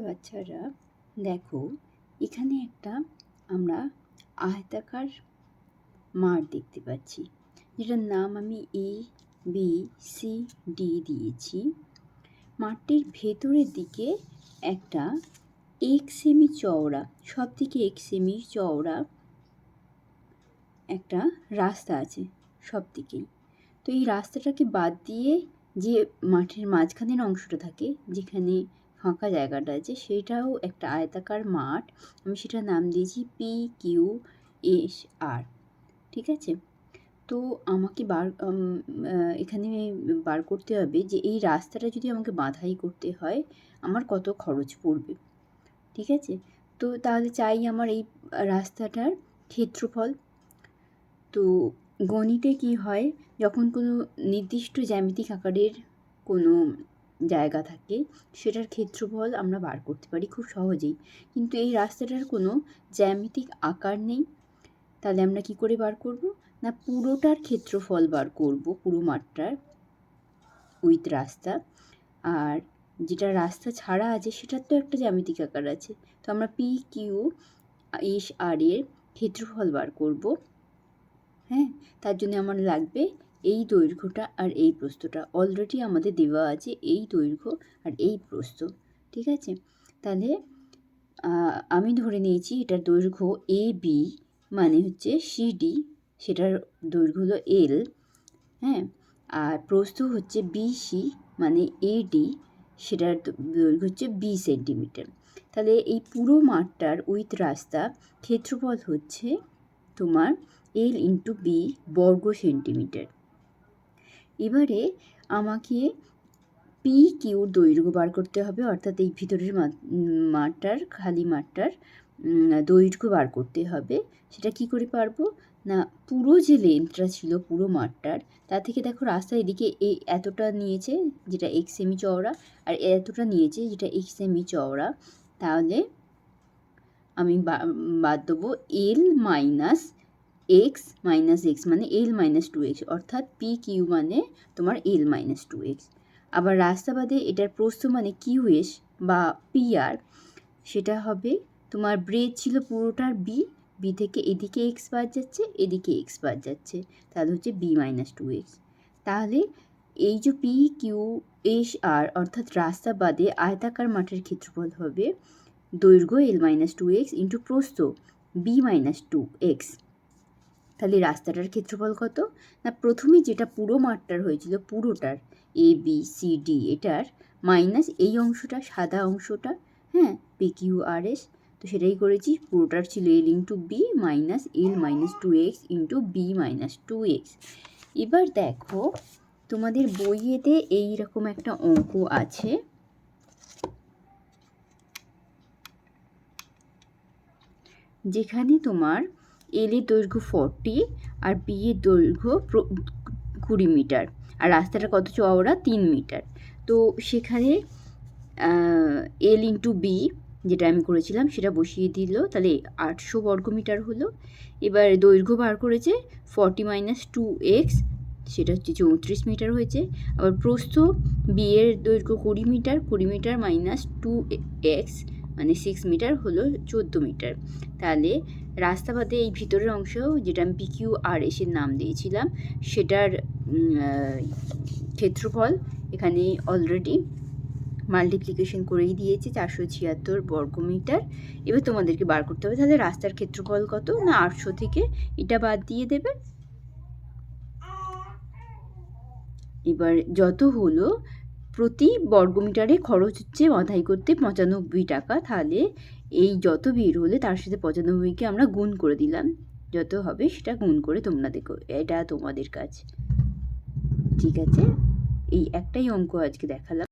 বাচ্চারা দেখো, এখানে একটা আমরা আয়তাকার মাঠ দেখতে পাচ্ছি, যেটার নাম আমি ABCD দিয়েছি। মাঠটির ভেতরের দিকে একটা 1 সেমি চওড়া, সব দিকে 1 সেমি চওড়া একটা রাস্তা আছে সব দিকেই। তো এই রাস্তাটাকে বাদ দিয়ে যে মাঠের মাঝখানের অংশটা থাকে, যেখানে ফাঁকা জায়গাটা আছে, সেটাও একটা আয়তাকার মাঠ। আমি সেটার নাম দিয়েছি PQSR। ঠিক আছে? তো আমাকে এখানে বার করতে হবে যে এই রাস্তাটা যদি আমাকে বাঁধাই করতে হয় আমার কত খরচ পড়বে। ঠিক আছে? তো তাহলে চাই আমার এই রাস্তাটার ক্ষেত্রফল। তো গণিতে কি হয়, যখন কোনো নির্দিষ্ট জ্যামিতিক আকারের কোনো জায়গা থাকে, সেটার ক্ষেত্রফল আমরা বার করতে পারি খুব সহজেই। কিন্তু এই রাস্তাটার কোনো জ্যামিতিক আকার নেই, তাহলে আমরা কি করে বার করব? না, পুরোটার ক্ষেত্রফল বার করব, পুরো মাঠটার উইথ রাস্তা। আর যেটা রাস্তা ছাড়া আছে সেটার তো একটা জ্যামিতিক আকার আছে। তো আমরা PQSR এর ক্ষেত্রফল বার করব। হ্যাঁ, তার জন্য আমার লাগবে এই দৈর্ঘ্যটা আর এই প্রস্থটা। অলরেডি আমাদের দেওয়া আছে এই দৈর্ঘ্য আর এই প্রস্থ। ঠিক আছে? তাহলে আমি ধরে নিয়েছি এটার দৈর্ঘ্য AB, মানে হচ্ছে CD, সেটার দৈর্ঘ্য হলো L। হ্যাঁ, আর প্রস্থ হচ্ছে BC, মানে AD, সেটার দৈর্ঘ্য হচ্ছে B সেন্টিমিটার। তাহলে এই পুরো মাঠটার উইথ রাস্তা ক্ষেত্রফল হচ্ছে তোমার L ইন্টু B বর্গ সেন্টিমিটার। এবারে আমাকে PQ দৈর্ঘ্য বার করতে হবে, অর্থাৎ এই ভিতরের মাঠটার, খালি মাঠটার দৈর্ঘ্য বার করতে হবে। সেটা কি করে পারবো? না, পুরো যে লেন্থটা ছিল পুরো মাঠটার, তা থেকে দেখো রাস্তা এদিকে এতটা নিয়েছে যেটা 1 সেমি চওড়া, আর এতটা নিয়েছে যেটা 1 সেমি চওড়া। তাহলে আমি বাদ দেবো L minus x minus x, মানে L মাইনাস 2x, অর্থাৎ PQ মানে তোমার L মাইনাস 2x। আবার রাস্তা বাদে এটার প্রস্থ মানে QS বা PR, সেটা হবে তোমার ব্রেড ছিল পুরোটার B থেকে এদিকে x বাদ যাচ্ছে, এদিকে x বাদ যাচ্ছে, তাহলে হচ্ছে B মাইনাস 2x। তাহলে এই যে PQSR অর্থাৎ রাস্তা বাদে আয়তাকার মাঠের ক্ষেত্রফল হবে দৈর্ঘ্য L মাইনাস 2x ইন্টু প্রস্থ B মাইনাস 2x। তাহলে রাস্তাটার ক্ষেত্রফল কত? না, প্রথমে যেটা পুরো মাঠটার হয়েছিল, পুরোটার ABCD, এটার মাইনাস এই অংশটা, সাদা অংশটা, হ্যাঁ, PQRS, তো সেটাই করেছি। পুরোটার ছিল L into B minus L minus 2x into B minus 2x। এবার দেখো, তোমাদের বইয়েতে এইরকম একটা অঙ্ক আছে, যেখানে তোমার L এর দৈর্ঘ্য 40 আর B এর দৈর্ঘ্য 20 মিটার, আর রাস্তাটা কত চওড়া? 3 মিটার। তো সেখানে L ইন্টু B যেটা আমি করেছিলাম সেটা বসিয়ে দিল, তাহলে 800 বর্গমিটার হলো। এবার দৈর্ঘ্য বার করেছে 40 মাইনাস 2x, সেটা হচ্ছে 34 মিটার হয়েছে। আবার প্রস্থ B এর দৈর্ঘ্য 20 মিটার, 20 মিটার মাইনাস 2x মানে 6 মিটার হলো 14 মিটার। তাহলে রাস্তা বাদে এই ভিতরের অংশ, যেটা আমি PQRS এর নাম দিয়েছিলাম, সেটার ক্ষেত্রফল এখানে অলরেডি মাল্টিপ্লিকেশন করেই দিয়েছি, 476 বর্গমিটার। এবার তোমাদেরকে বার করতে হবে তাহলে রাস্তার ক্ষেত্রফল কত? না, 800 থেকে এটা বাদ দিয়ে দেবে। এবার যত হলো, প্রতি বর্গমিটারে খরচ হচ্ছে বাঁধাই করতে 95 টাকা। তাহলে এই যত বের হলে তার সাথে 95কে আমরা গুণ করে দিলাম, যত হবে সেটা গুণ করে তোমরা দেখো, এটা তোমাদের কাজ। ঠিক আছে? এই একটাই অঙ্ক আজকে দেখালাম।